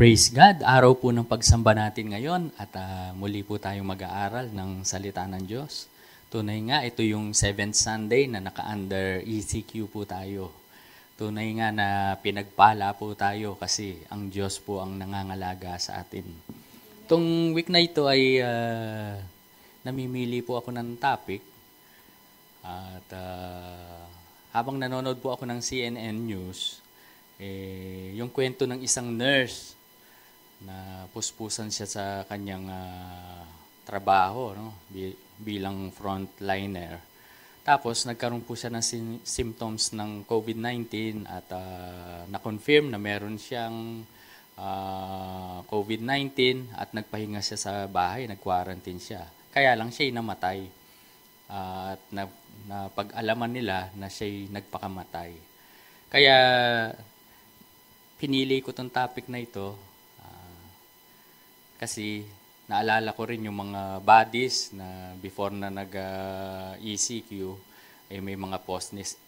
Praise God! Araw po ng pagsamba natin ngayon at muli po tayong mag-aaral ng salita ng Diyos. Tunay nga, ito yung 7th Sunday na naka-under ECQ po tayo. Tunay nga na pinagpala po tayo kasi ang Diyos po ang nangangalaga sa atin. Itong week na ito ay namimili po ako ng topic at habang nanonood po ako ng CNN News, yung kwento ng isang nurse na puspusan siya sa kanyang trabaho, no? Bilang frontliner. Tapos nagkaroon po siya ng symptoms ng COVID-19 at na-confirm na meron siyang COVID-19 at nagpahinga siya sa bahay, nag-quarantine siya. Kaya lang siya'y namatay at napag-alaman nila na siya'y nagpakamatay. Kaya pinili ko tong topic na ito kasi naalala ko rin yung mga bodies na before na nag-ECQ, may mga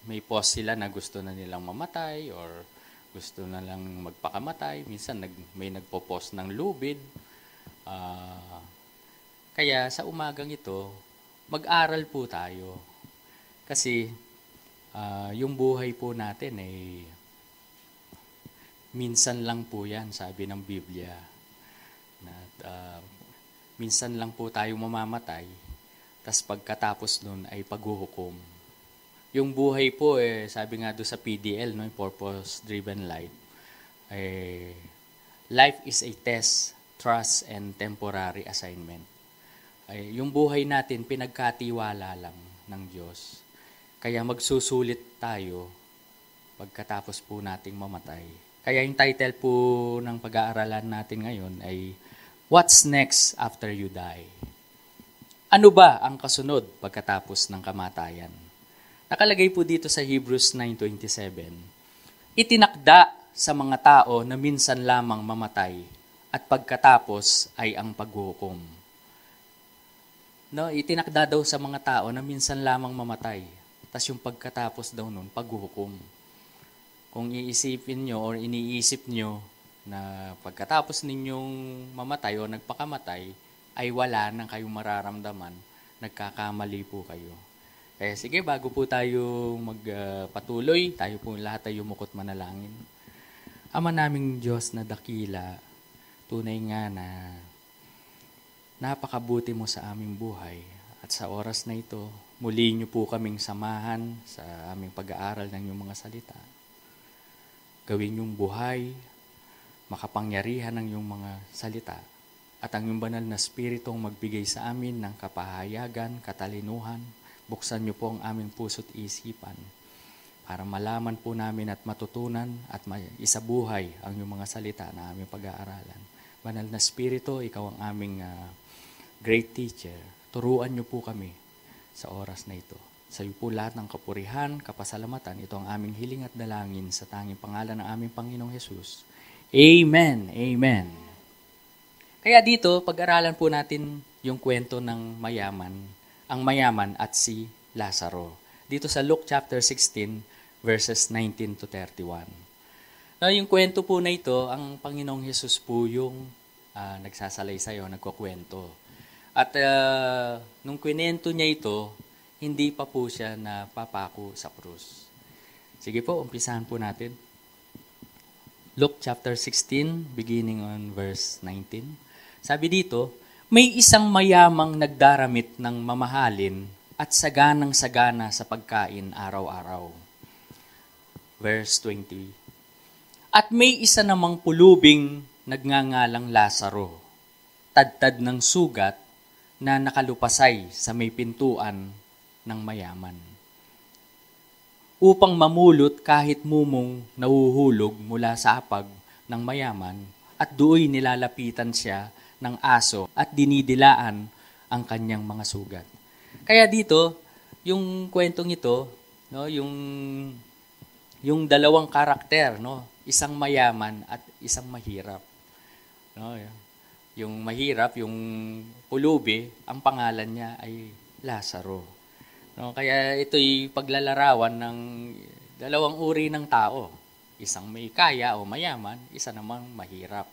may post sila na gusto na nilang mamatay or gusto na lang magpakamatay. Minsan may nagpo-post ng lubid. Kaya sa umagang ito, mag-aral po tayo. Kasi yung buhay po natin ay minsan lang po yan, sabi ng Biblia. Minsan lang po tayo mamamatay, tas pagkatapos nun ay paghuhukom. Yung buhay po, sabi nga doon sa PDL, no, Purpose-Driven Life, life is a test, trust, and temporary assignment. Yung buhay natin, pinagkatiwala lang ng Diyos. Kaya magsusulit tayo pagkatapos po nating mamatay. Kaya yung title po ng pag-aaralan natin ngayon ay What's Next After You Die? Ano ba ang kasunod pagkatapos ng kamatayan? Nakalagay po dito sa Hebrews 9:27. Itinakda sa mga tao na minsan lamang mamatay at pagkatapos ay ang paghuhukom. No, itinakda daw sa mga tao na minsan lamang mamatay. Tas yung pagkatapos daw nun, paghuhukom. Kung iisipin nyo or iniisip nyo na pagkatapos ninyong mamatay o nagpakamatay, ay wala nang kayong mararamdaman, nagkakamali po kayo. Kaya sige, bago po tayo magpatuloy, tayo po lahat ay yumukot manalangin. Ama naming Diyos na dakila, tunay nga na napakabuti mo sa aming buhay. At sa oras na ito, muli niyo po kaming samahan sa aming pag-aaral ng iyong mga salita. Gawin yung buhay, makapangyarihan ng iyong mga salita, at ang iyong banal na Espiritu ang magbigay sa amin ng kapahayagan, katalinuhan. Buksan niyo po ang aming puso't isipan para malaman po namin at matutunan at isabuhay ang iyong mga salita na aming pag-aaralan. Banal na Espiritu, ikaw ang aming great teacher. Turuan niyo po kami sa oras na ito. Sa iyo po lahat ng kapurihan, kapasalamatan. Ito ang aming hiling at dalangin sa tanging pangalan ng aming Panginoong Hesus. Amen. Amen. Kaya dito, pag-aralan po natin yung kwento ng ang mayaman at si Lazaro. Dito sa Luke chapter 16, verses 19 to 31. Yung kwento po na ito, ang Panginoong Hesus po yung nagsasalaysay o nagkukwento. At nung kwento niya ito, hindi pa po siya napapako sa krus. Sige po, umpisahan po natin. Luke chapter 16, beginning on verse 19. Sabi dito, may isang mayamang nagdaramit ng mamahalin at saganang-sagana sa pagkain araw-araw. Verse 20. At may isa namang pulubing nagngangalang Lazaro, tadtad ng sugat na nakalupasay sa may pintuan ng mayaman, upang mamulot kahit mumong nahuhulog mula sa apag ng mayaman, at do'y nilalapitan siya ng aso at dinidilaan ang kanyang mga sugat. Kaya dito, yung kwentong ito, no, yung dalawang karakter, no, isang mayaman at isang mahirap. No, yung mahirap, yung pulubi, ang pangalan niya ay Lazaro. No, kaya ito'y paglalarawan ng dalawang uri ng tao. Isang may kaya o mayaman, isa namang mahirap.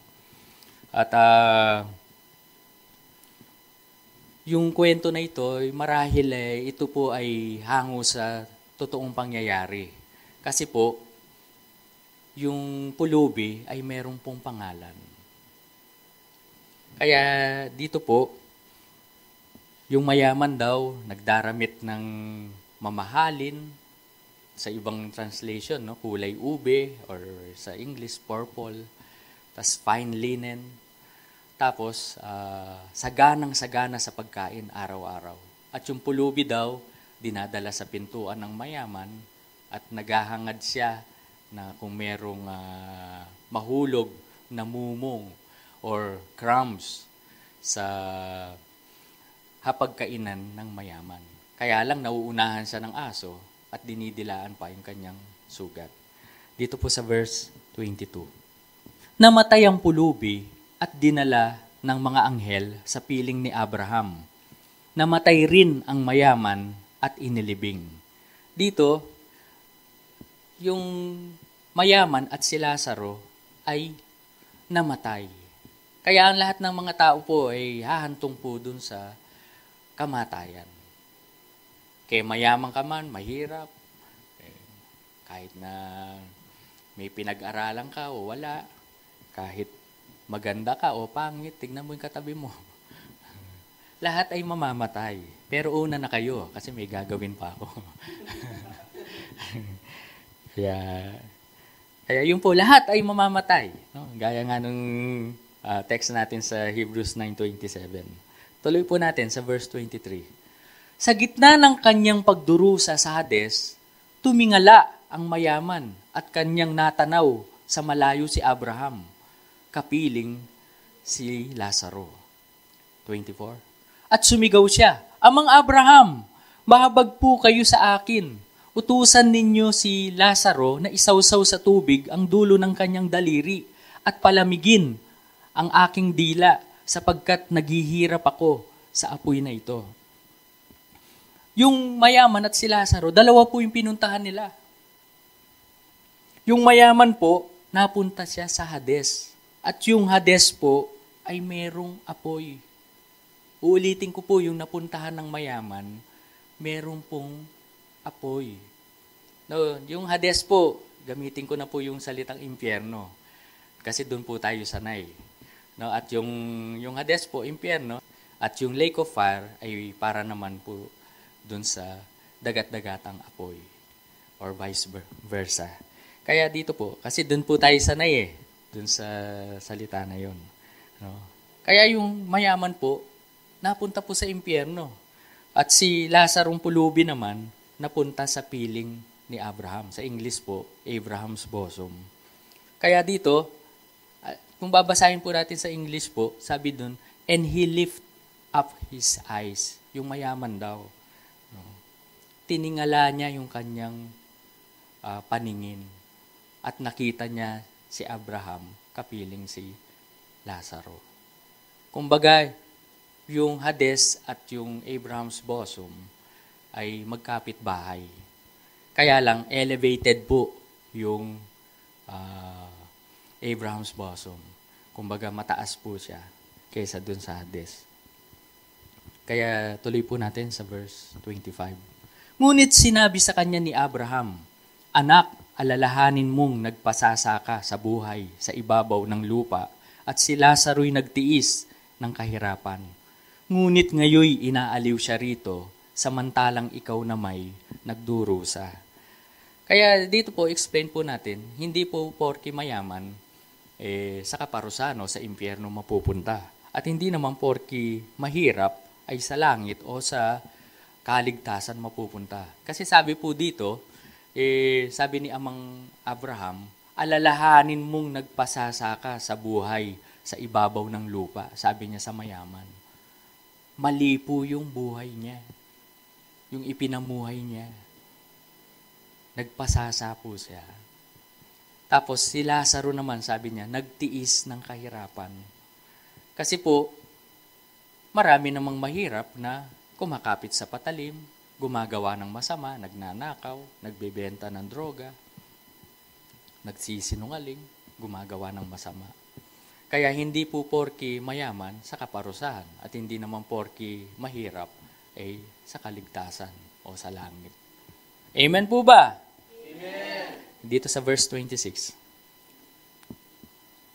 At yung kwento na ito, marahil ito po ay hango sa totoong pangyayari. Kasi po, yung pulubi ay merong pong pangalan. Kaya dito po, yung mayaman daw, nagdaramit ng mamahalin, sa ibang translation, no, kulay ube, or sa English, purple, tas fine linen. Tapos, saganang-sagana sa pagkain araw-araw. At yung pulubi daw, dinadala sa pintuan ng mayaman at naghahangad siya na kung merong mahulog na mumong or crumbs sa hapagkainan ng mayaman. Kaya lang nauunahan siya ng aso at dinidilaan pa yung kanyang sugat. Dito po sa verse 22. Namatay ang pulubi at dinala ng mga anghel sa piling ni Abraham. Namatay rin ang mayaman at inilibing. Dito, yung mayaman at si Lazaro ay namatay. Kaya ang lahat ng mga tao po ay hahantong po dun sa kamatayan. Kaya mayaman ka man, mahirap, kahit na may pinag-aralan ka o wala, kahit maganda ka o pangit, tignan mo yung katabi mo. Lahat ay mamamatay. Pero una na kayo, kasi may gagawin pa ako. Kaya yun po, lahat ay mamamatay. No? Gaya nga nung text natin sa Hebrews 9:27. Tuloy po natin sa verse 23. Sa gitna ng kanyang pagdurusa sa Hades, tumingala ang mayaman at kanyang natanaw sa malayo si Abraham, kapiling si Lazaro. 24. At sumigaw siya, Amang Abraham, mahabag po kayo sa akin. Utusan ninyo si Lazaro na isawsaw sa tubig ang dulo ng kanyang daliri at palamigin ang aking dila sapagkat naghihirap ako sa apoy na ito. Yung mayaman at si Lazaro, dalawa po yung pinuntahan nila. Yung mayaman po, napunta siya sa Hades. At yung Hades po ay merong apoy. Uulitin ko po yung napuntahan ng mayaman, merong pong apoy. No, yung Hades po, gamitin ko na po yung salitang impyerno. Kasi doon po tayo sanay. No, at yung Hades po, impyerno, at yung Lake of Fire ay para naman po doon sa dagat-dagatang apoy or vice versa. Kaya dito po, kasi doon po tayo sanay doon sa salita na yon. No? Kaya yung mayaman po, napunta po sa impyerno. At si Lazarong pulubi naman, napunta sa piling ni Abraham. Sa English po, Abraham's bosom. Kaya dito, kung babasahin po natin sa English po, sabi doon, and he lift up his eyes. Yung mayaman daw. Tiningala niya yung kanyang paningin at nakita niya si Abraham kapiling si Lazaro. Kumbaga, yung Hades at yung Abraham's bosom ay magkapit bahay. Kaya lang, elevated po yung Abraham's bosom. Kumbaga, mataas po siya kaysa dun sa Hades. Kaya tuloy po natin sa verse 25. Ngunit sinabi sa kanya ni Abraham, Anak, alalahanin mong nagpasasaka sa buhay sa ibabaw ng lupa at si Lazaro'y nagtiis ng kahirapan. Ngunit ngayoy inaaliw siya rito, samantalang ikaw na may nagdurusa. Kaya dito po, explain po natin, hindi po porke mayaman, sa kaparusano, sa impyerno mapupunta. At hindi naman porke mahirap ay sa langit o sa kaligtasan mapupunta. Kasi sabi po dito, sabi ni Amang Abraham, alalahanin mong nagpasasaka sa buhay sa ibabaw ng lupa. Sabi niya sa mayaman. Mali po yung buhay niya. Yung ipinamuhay niya. Nagpasasa po siya. Tapos si Lazaro naman, sabi niya, nagtiis ng kahirapan. Kasi po, marami namang mahirap na kumakapit sa patalim, gumagawa ng masama, nagnanakaw, nagbebenta ng droga, nagsisinungaling, gumagawa ng masama. Kaya hindi po porki mayaman sa kaparusahan at hindi naman porki mahirap ay sa kaligtasan o sa langit. Amen po ba? Amen. Dito sa verse 26.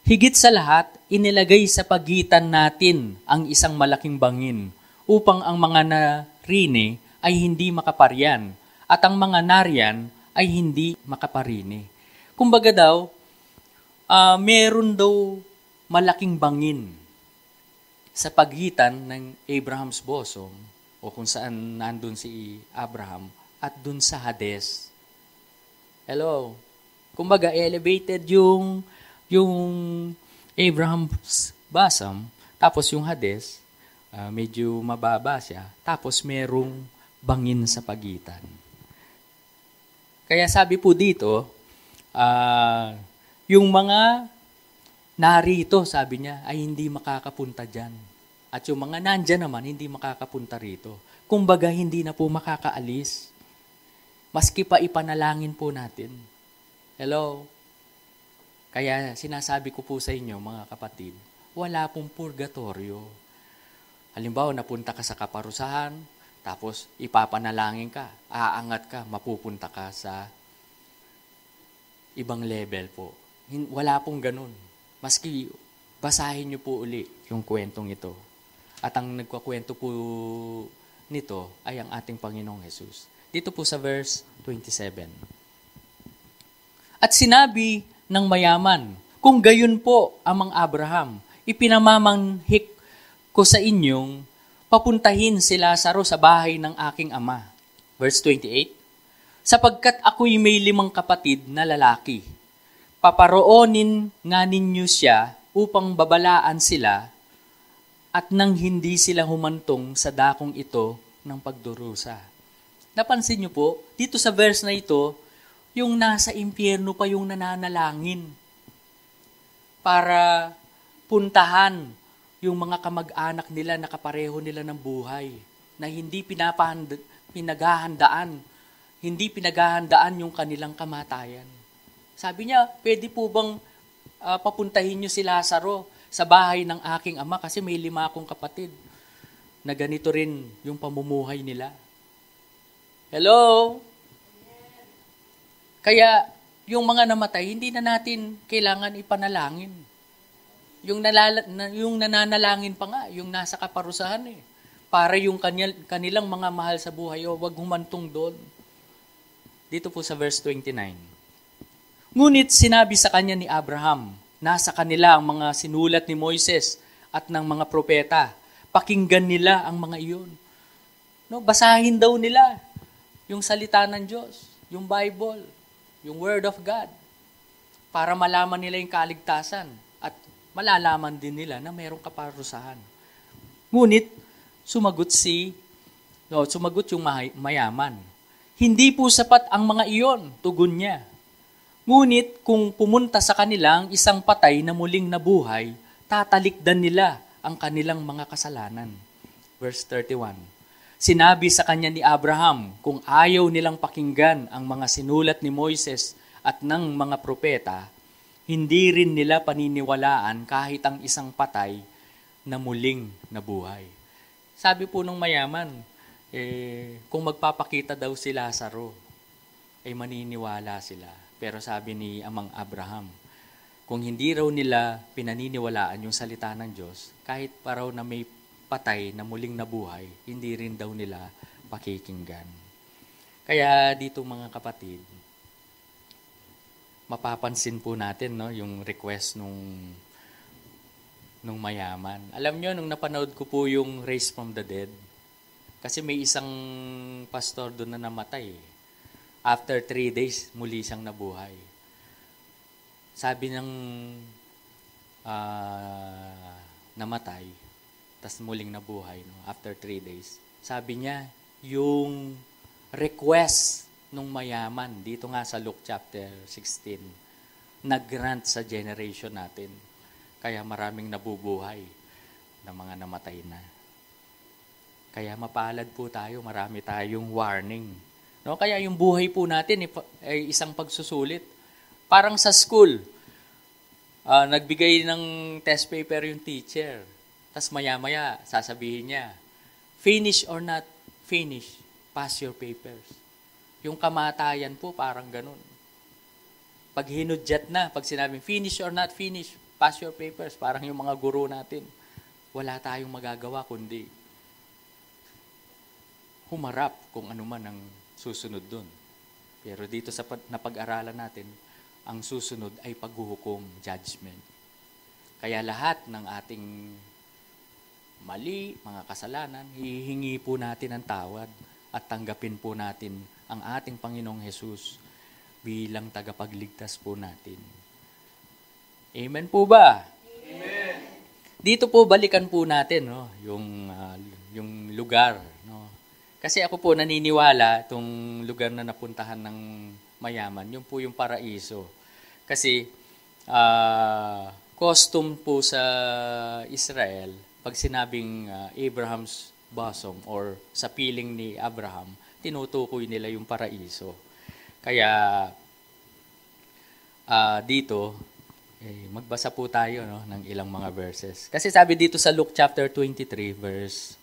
Higit sa lahat, inilagay sa pagitan natin ang isang malaking bangin upang ang mga narine ay hindi makaparyan at ang mga nariyan ay hindi makaparine. Kumbaga daw, meron daw malaking bangin sa pagitan ng Abraham's bosom o kung saan nandun si Abraham at dun sa Hades. Hello? Kumbaga, elevated yung Abraham's bosom, tapos yung Hades, medyo mababa siya, tapos merong bangin sa pagitan. Kaya sabi po dito, yung mga narito, sabi niya, ay hindi makakapunta dyan. At yung mga nandyan naman, hindi makakapunta rito. Kumbaga, hindi na po makakaalis. Maski pa ipanalangin po natin. Hello? Kaya sinasabi ko po sa inyo, mga kapatid, wala pong purgatorio. Halimbawa, napunta ka sa kaparusahan, tapos ipapanalangin ka, aangat ka, mapupunta ka sa ibang level po. Wala pong ganun. Maski basahin niyo po uli yung kwentong ito. At ang nagkakwento po nito ay ang ating Panginoong Jesus. Dito po sa verse 27. At sinabi ng mayaman, kung gayon po amang Abraham, ipinamamanhik ko sa inyong papuntahin si Lazaro sa bahay ng aking ama. Verse 28. Sapagkat ako'y may 5 kapatid na lalaki. Paparoonin nga ninyo siya upang babalaan sila at nang hindi sila humantong sa dakong ito ng pagdurusa. Napansin niyo po, dito sa verse na ito, yung nasa impyerno pa yung nananalangin para puntahan yung mga kamag-anak nila na kapareho nila ng buhay, na hindi pinaghahandaan yung kanilang kamatayan. Sabi niya, pwede po bang papuntahin niyo si Lazaro sa bahay ng aking ama kasi may 5 akong kapatid na ganito rin yung pamumuhay nila. Hello? Kaya yung mga namatay, hindi na natin kailangan ipanalangin. Yung nananalangin pa nga, yung nasa kaparusahan para yung kanilang mga mahal sa buhay wag humantong doon. Dito po sa verse 29. Ngunit sinabi sa kanya ni Abraham, nasa kanila ang mga sinulat ni Moises at ng mga propeta. Pakinggan nila ang mga iyon. No, basahin daw nila yung salita ng Diyos, yung Bible, yung Word of God, para malaman nila yung kaligtasan at malalaman din nila na mayroong kaparusahan. Ngunit, sumagot yung mayaman. Hindi po sapat ang mga iyon, tugon niya. Ngunit kung pumunta sa kanilang isang patay na muling nabuhay, tatalikdan nila ang kanilang mga kasalanan. Verse 31. Sinabi sa kanya ni Abraham, kung ayaw nilang pakinggan ang mga sinulat ni Moises at ng mga propeta, hindi rin nila paniniwalaan kahit ang isang patay na muling nabuhay. Sabi po nung mayaman, kung magpapakita daw si Lazaro, ay maniniwala sila. Pero sabi ni Amang Abraham, kung hindi raw nila pinaniniwalaan yung salita ng Diyos, kahit pa raw na may patay na muling nabuhay, hindi rin daw nila pakikinggan. Kaya dito mga kapatid, mapapansin po natin yung request nung mayaman. Alam nyo, nung napanood ko po yung Raised from the Dead, kasi may isang pastor doon na namatay. After 3 days, muli siyang nabuhay. Sabi ng namatay, tas muling nabuhay after 3 days. Sabi niya, yung request nung mayaman, dito nga sa Luke chapter 16, nag-grant sa generation natin. Kaya maraming nabubuhay na mga namatay na. Kaya mapalad po tayo, marami tayong warning. No? Kaya yung buhay po natin ay isang pagsusulit. Parang sa school, Nagbigay ng test paper yung teacher. Tapos maya-maya, sasabihin niya, finish or not finish, pass your papers. Yung kamatayan po, parang ganun. Pag hinudyat na, pag sinabing finish or not finish, pass your papers, parang yung mga guro natin, wala tayong magagawa kundi humarap kung ano man ang susunod dun. Pero dito sa napag-aralan natin, ang susunod ay paghuhukom, judgment. Kaya lahat ng ating mali, mga kasalanan, hihingi po natin ang tawad at tanggapin po natin ang ating Panginoong Hesus bilang tagapagligtas po natin. Amen po ba? Amen. Dito po balikan po natin yung lugar, no. Kasi ako po naniniwala itong lugar na napuntahan ng mayaman, yun po yung paraiso. Kasi custom po sa Israel, pag sinabing Abraham's bosom or sa piling ni Abraham, tinutukoy nila yung paraiso. Kaya dito, magbasa po tayo ng ilang mga verses. Kasi sabi dito sa Luke chapter 23, verse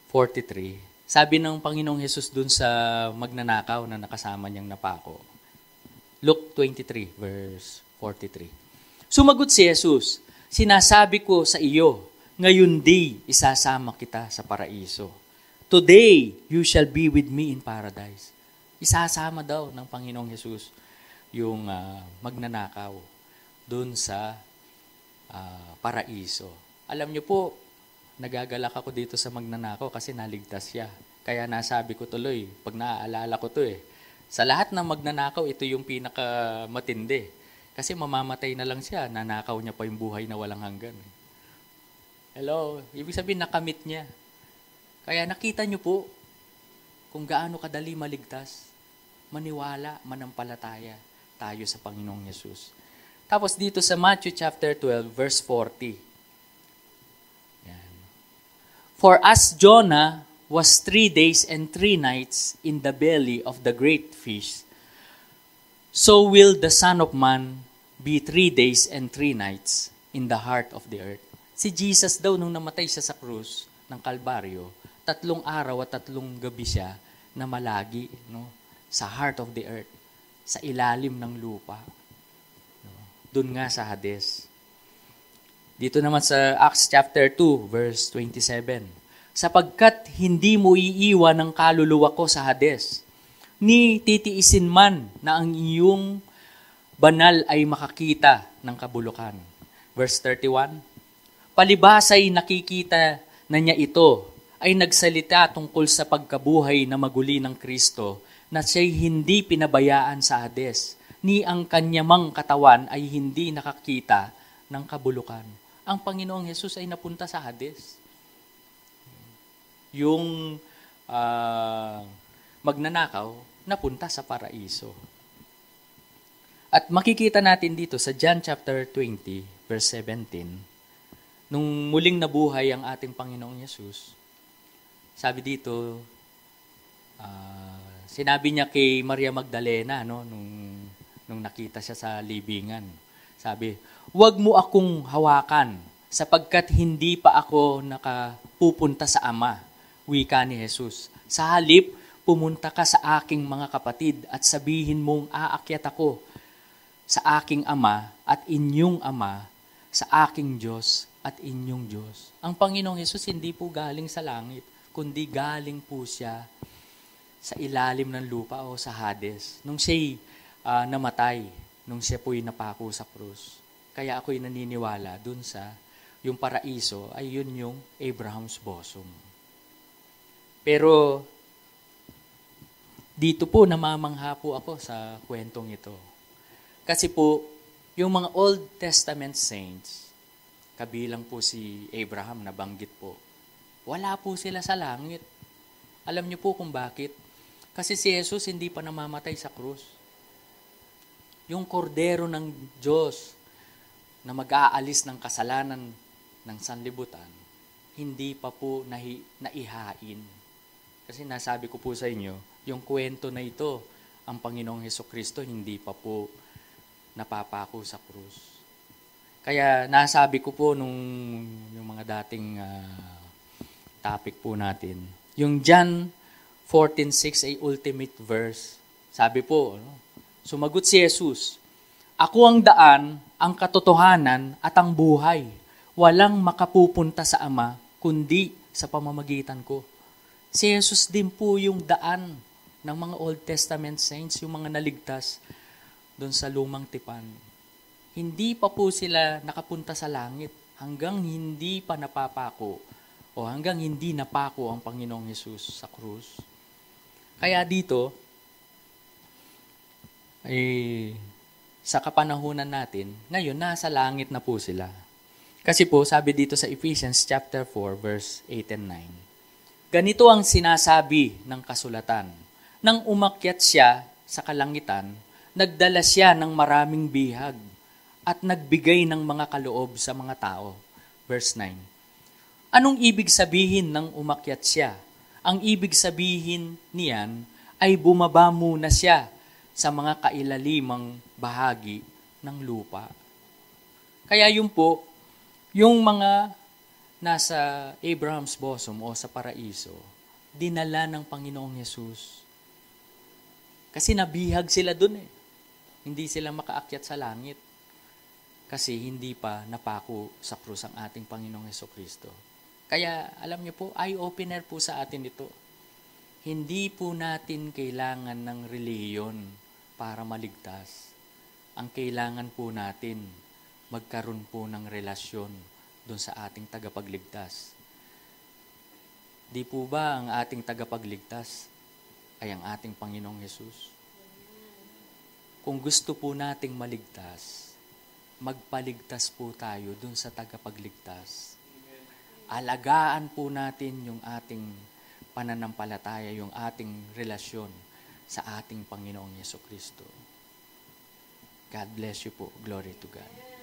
43, sabi ng Panginoong Hesus dun sa magnanakaw na nakasama niyang napako. Luke 23, verse 43. Sumagot si Hesus, sinasabi ko sa iyo, ngayon di isasama kita sa paraiso. Today, you shall be with me in paradise. Isasama daw ng Panginoong Hesus yung magnanakaw doon sa paraiso. Alam niyo po, nagagalak ako dito sa magnanakaw kasi naligtas siya. Kaya nasabi ko tuloy, pag naaalala ko to sa lahat ng magnanakaw, ito yung pinakamatindi. Kasi mamamatay na lang siya, nanakaw niya pa yung buhay na walang hanggan. Hello, ibig sabihin nakamit niya. Kaya nakita niyo po kung gaano kadali maligtas, maniwala, manampalataya tayo sa Panginoong Yesus. Tapos dito sa Matthew chapter 12, verse 40. Yan. For as Jonah was 3 days and 3 nights in the belly of the great fish, so will the Son of Man be 3 days and 3 nights in the heart of the earth. Si Jesus daw nung namatay siya sa krus ng Kalbaryo, 3 araw at 3 gabi siya na malagi sa heart of the earth, sa ilalim ng lupa. Doon nga sa Hades. Dito naman sa Acts chapter 2, verse 27. Sapagkat hindi mo iiwan ang kaluluwa ko sa Hades, ni titiisin man na ang iyong banal ay makakita ng kabulukan. Verse 31. Palibasay nakikita na niya ito, ay nagsalita tungkol sa pagkabuhay na maguli ng Kristo, na siya'y hindi pinabayaan sa Hades, ni ang kanyamang katawan ay hindi nakakita ng kabulukan. Ang Panginoong Hesus ay napunta sa Hades. Yung magnanakaw, napunta sa paraiso. At makikita natin dito sa John chapter 20, verse 17, nung muling nabuhay ang ating Panginoong Hesus, sabi dito, sinabi niya kay Maria Magdalena, nung nakita siya sa libingan. Sabi, huwag mo akong hawakan sapagkat hindi pa ako nakapupunta sa Ama, wika ni Jesus. Sa halip, pumunta ka sa aking mga kapatid at sabihin mong aakyat ako sa aking Ama at inyong Ama, sa aking Diyos at inyong Diyos. Ang Panginoong Hesus hindi po galing sa langit, kundi galing po siya sa ilalim ng lupa o sa Hades. Nung siya'y namatay, nung siya po'y napako sa krus. Kaya ako'y naniniwala dun sa yung paraiso ay yun yung Abraham's bosom. Pero dito po namamangha po ako sa kwentong ito. Kasi po, yung mga Old Testament saints, kabilang po si Abraham na banggit po, wala po sila sa langit. Alam niyo po kung bakit? Kasi si Jesus hindi pa namamatay sa krus. Yung kordero ng Diyos na mag-aalis ng kasalanan ng sanlibutan, hindi pa po naihain. Kasi nasabi ko po sa inyo, yung kwento na ito, ang Panginoong Hesukristo hindi pa po napapako sa krus. Kaya nasabi ko po nung yung mga dating topic po natin, yung John 14:6 ay ultimate verse. Sabi po, sumagot si Jesus, "Ako ang daan, ang katotohanan at ang buhay. Walang makapupunta sa Ama kundi sa pamamagitan ko." Si Jesus din po yung daan ng mga Old Testament saints, yung mga naligtas doon sa lumang tipan. Hindi pa po sila nakapunta sa langit hanggang hindi pa napapako o hanggang hindi napako ang Panginoong Hesus sa krus. Kaya dito, sa kapanahunan natin, ngayon nasa langit na po sila. Kasi po, sabi dito sa Ephesians chapter 4, verse 8 and 9, ganito ang sinasabi ng kasulatan, nang umakyat siya sa kalangitan, nagdala siya ng maraming bihag at nagbigay ng mga kaloob sa mga tao. Verse 9, anong ibig sabihin ng umakyat siya? Ang ibig sabihin niyan ay bumaba muna siya sa mga kailalimang bahagi ng lupa. Kaya yun po, yung mga nasa Abraham's bosom o sa paraiso, dinala ng Panginoong Hesus. Kasi nabihag sila dun eh. Hindi sila makaakyat sa langit. Kasi hindi pa napako sa krus ang ating Panginoong Hesukristo. Kaya alam niyo po, eye-opener po sa atin ito. Hindi po natin kailangan ng reliyon para maligtas. Ang kailangan po natin, magkaroon po ng relasyon doon sa ating tagapagligtas. Di po ba ang ating tagapagligtas ay ang ating Panginoong Hesus? Kung gusto po nating maligtas, magpaligtas po tayo doon sa tagapagligtas. Alagaan po natin yung ating pananampalataya, yung ating relasyon sa ating Panginoong Hesukristo. God bless you po. Glory to God.